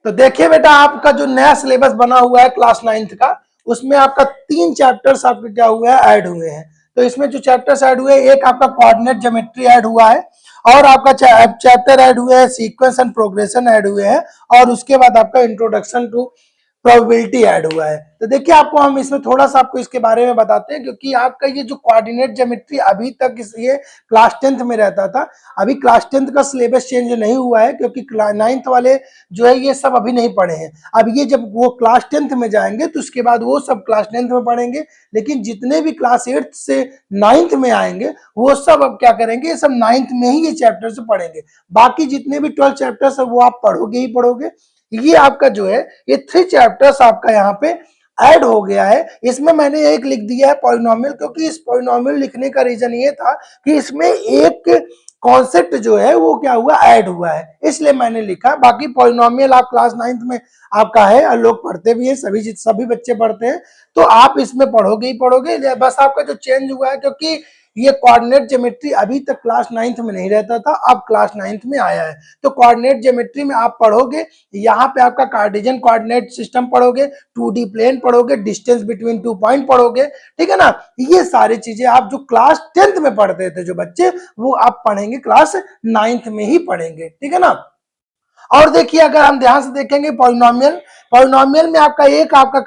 तो देखिए बेटा, आपका जो नया सिलेबस बना हुआ है क्लास 9th का, उसमें आपका 3 चैप्टर्स आपके क्या हुए हैं, ऐड हुए हैं। तो इसमें जो चैप्टर्स ऐड हुए हैं, एक आपका कोऑर्डिनेट ज्योमेट्री ऐड हुआ है, और आपका चैप्टर ऐड हुए हैं सीक्वेंस एंड प्रोग्रेशन ऐड हुए हैं, और उसके बाद आपका इंट्रोडक्शन टू प्रोबेबिलिटी ऐड हुआ है। तो देखिए, आपको हम इसमें थोड़ा सा आपको इसके बारे में बताते हैं, क्योंकि आपका ये जो कोऑर्डिनेट ज्योमेट्री अभी तक ये क्लास 10th में रहता था। अभी क्लास 10th का सिलेबस चेंज नहीं हुआ है, क्योंकि 9th वाले जो है ये सब अभी नहीं पढ़े हैं। अब ये जब वो क्लास 10th में जाएंगे तो उसके बाद वो सब क्लास 10th में पढ़ेंगे, लेकिन जितने भी क्लास 8th से 9th में आएंगे वो सब अब क्या करेंगे, ये सब 9th में ही ये चैप्टर से पढ़ेंगे। बाकी जितने भी 12 चैप्टर्स है वो आप पढ़ोगे ही पढ़ोगे। ये आपका जो है ये 3 चैप्टर्स आपका यहाँ पे ऐड हो गया है। इसमें मैंने एक लिख दिया है पॉलिनोमियल, क्योंकि इस पॉलिनोमियल लिखने का रीजन ये था कि इसमें एक कॉन्सेप्ट जो है वो क्या हुआ, ऐड हुआ है, इसलिए मैंने लिखा। बाकी पॉलिनोमियल आप क्लास 9th में आपका है और लोग पढ़ते भी हैं, सभी बच्चे पढ़ते हैं, तो आप इसमें पढ़ोगे ही पढ़ोगे। बस आपका जो चेंज हुआ है, क्योंकि ये कोऑर्डिनेट ज्योमेट्री अभी तक क्लास 9th में नहीं रहता था, अब क्लास 9th में आया है। तो कोऑर्डिनेट ज्योमेट्री में आप पढ़ोगे, यहाँ पे आपका कार्टेशियन कोऑर्डिनेट सिस्टम पढ़ोगे, 2D प्लेन पढ़ोगे, डिस्टेंस बिटवीन 2 पॉइंट पढ़ोगे, ठीक है ना। ये सारी चीजें आप जो क्लास 10th में पढ़ते थे जो बच्चे, वो आप पढ़ेंगे क्लास 9th में ही पढ़ेंगे, ठीक है ना। और देखिए, अगर हम ध्यान से देखेंगे पॉलिनोमियल, पॉलिनोमियल में आपका एक आपका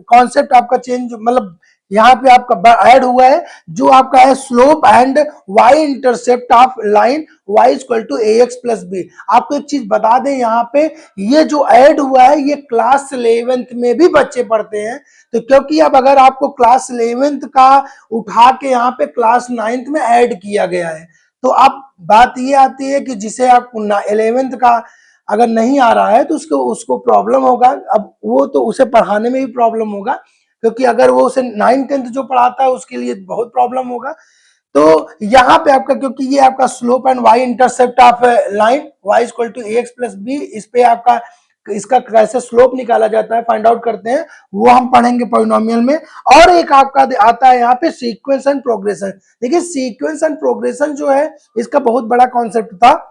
कॉन्सेप्ट आपका चेंज, मतलब यहाँ पे आपका ऐड हुआ है, जो आपका है slope and y intercept of line y equal to ax plus b. आपको एक चीज बता दें, यहाँ पे ये जो ऐड हुआ है ये क्लास 11th में भी बच्चे पढ़ते हैं। तो क्योंकि अब अगर आपको क्लास 11th का उठा के यहाँ पे क्लास 9th में ऐड किया गया है, तो अब बात ये आती है कि जिसे आप 11th का अगर नहीं आ रहा है तो उसको उसको प्रॉब्लम होगा। अब वो तो उसे पढ़ाने में भी प्रॉब्लम होगा, क्योंकि अगर वो उसे 9th 10th जो पढ़ाता है उसके लिए बहुत प्रॉब्लम होगा। तो यहाँ पे आपका, क्योंकि ये आपका slope and y intercept of line y equal to ax plus b, इस पे आपका इसका कैसे स्लोप निकाला जाता है फाइंड आउट करते हैं, वो हम पढ़ेंगे पॉलिनोमियल में। और एक आपका आता है यहाँ पे सीक्वेंस एंड प्रोग्रेशन। देखिए, सीक्वेंस एंड प्रोग्रेशन जो है इसका बहुत बड़ा कॉन्सेप्ट था।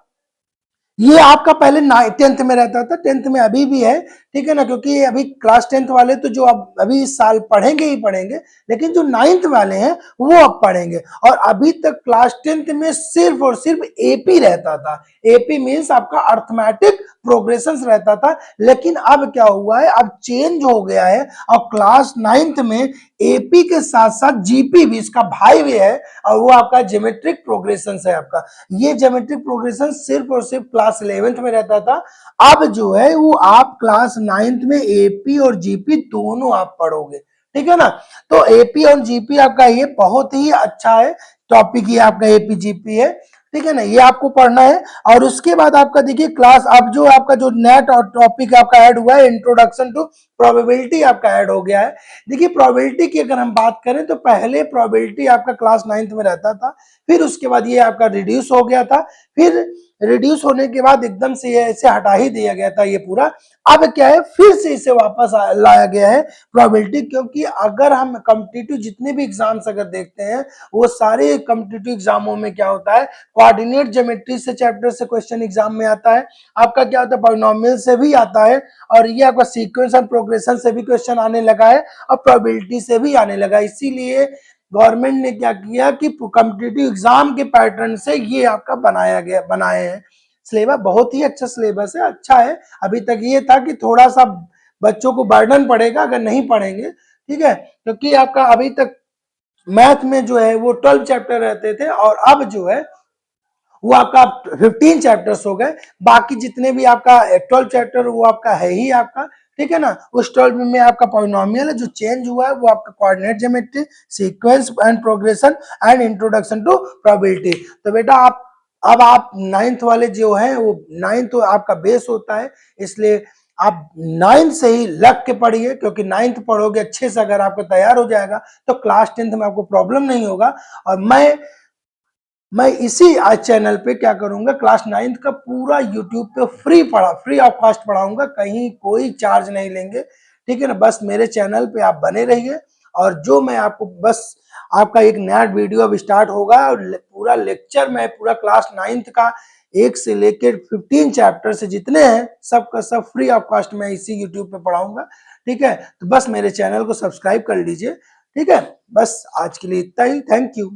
ये आपका पहले 10th में रहता था, 10th में अभी भी है, ठीक है ना, क्योंकि अभी क्लास 10th वाले तो जो अब अभी इस साल पढ़ेंगे ही पढ़ेंगे, लेकिन जो 9th वाले हैं वो अब पढ़ेंगे। और अभी तक क्लास 10th में सिर्फ और सिर्फ एपी रहता था। एपी मीन्स आपका अर्थमेटिक प्रोग्रेशन रहता था, लेकिन अब क्या हुआ है, अब चेंज हो गया है, और क्लास 9th में एपी के साथ साथ जीपी भी इसका भाई भी है, और वो आपका ज्योमेट्रिक प्रोग्रेशन है। आपका ये ज्योमेट्रिक प्रोग्रेशन सिर्फ और सिर्फ क्लास 11th में रहता था। अब जो है वो आप क्लास 9th में एपी और जीपी दोनों आप पढ़ोगे, ठीक है ना। तो एपी और जीपी आपका ये बहुत ही अच्छा है टॉपिक, ये आपका एपी जीपी है, ठीक है ना, ये आपको पढ़ना है। और उसके बाद आपका देखिए क्लास, अब जो आपका जो नया टॉपिक आपका ऐड हुआ है, इंट्रोडक्शन टू प्रोबेबिलिटी आपका ऐड हो गया है। देखिए, प्रोबेबिलिटी की अगर हम बात करें तो पहले प्रोबेबिलिटी आपका क्लास 9th में रहता था, फिर उसके बाद ये आपका रिड्यूस हो गया था, फिर रिड्यूस होने के बाद एकदम से ये इसे हटा ही दिया गया था ये पूरा। अब क्या है, फिर से इसे वापस लाया गया है प्रोबेबिलिटी, क्योंकि अगर हम कॉम्पिटिटिव जितने भी एग्जाम्स अगर देखते हैं, वो सारे कॉम्पिटिटिव एग्जामों में क्या होता है, कोऑर्डिनेट ज्योमेट्री से चैप्टर से क्वेश्चन एग्जाम में आता है, आपका क्या होता है पॉलिनोमियल से भी आता है, और ये आपका सीक्वेंस एंड प्रोग्रेशन से भी क्वेश्चन आने लगा है, और प्रोबेबिलिटी से भी आने लगा। इसीलिए गवर्नमेंट ने क्या किया कि कॉम्पिटिटिव एग्जाम के पैटर्न से ये आपका बनाए हैं सिलेबस। बहुत ही अच्छा सिलेबस है, अच्छा है। अभी तक ये था कि थोड़ा सा बच्चों को बर्डन पड़ेगा अगर नहीं पढ़ेंगे, ठीक है, क्योंकि आपका अभी तक मैथ में जो है वो 12 चैप्टर रहते थे, और अब जो है वो आपका 15 चैप्टर्स हो गए। बाकी जितने भी आपका 12 चैप्टर वो आपका है ही आपका, ठीक है ना। उस 12 में आपका पॉलिनोमियल है, जो चेंज हुआ है वो आपका coordinate geometry, sequence and progression and introduction to probability. तो बेटा अब आप 9th वाले जो है वो 9th तो आपका बेस होता है, इसलिए आप 9th से ही लग के पढ़िए, क्योंकि 9th पढ़ोगे अच्छे से अगर आपको तैयार हो जाएगा तो क्लास 10th में आपको प्रॉब्लम नहीं होगा। और मैं इसी आज चैनल पे क्या करूंगा, क्लास 9th का पूरा यूट्यूब पे फ्री ऑफ कॉस्ट पढ़ाऊंगा, कहीं कोई चार्ज नहीं लेंगे, ठीक है ना। बस मेरे चैनल पे आप बने रहिए, और जो मैं आपको बस आपका एक नया वीडियो अब स्टार्ट होगा, और पूरा लेक्चर मैं पूरा क्लास 9th का 1 से लेकर 15 चैप्टर से जितने हैं सबका सब फ्री ऑफ कॉस्ट मैं इसी यूट्यूब पे पढ़ाऊंगा। ठीक है, तो बस मेरे चैनल को सब्सक्राइब कर लीजिए। ठीक है, बस आज के लिए इतना ही। Thank you.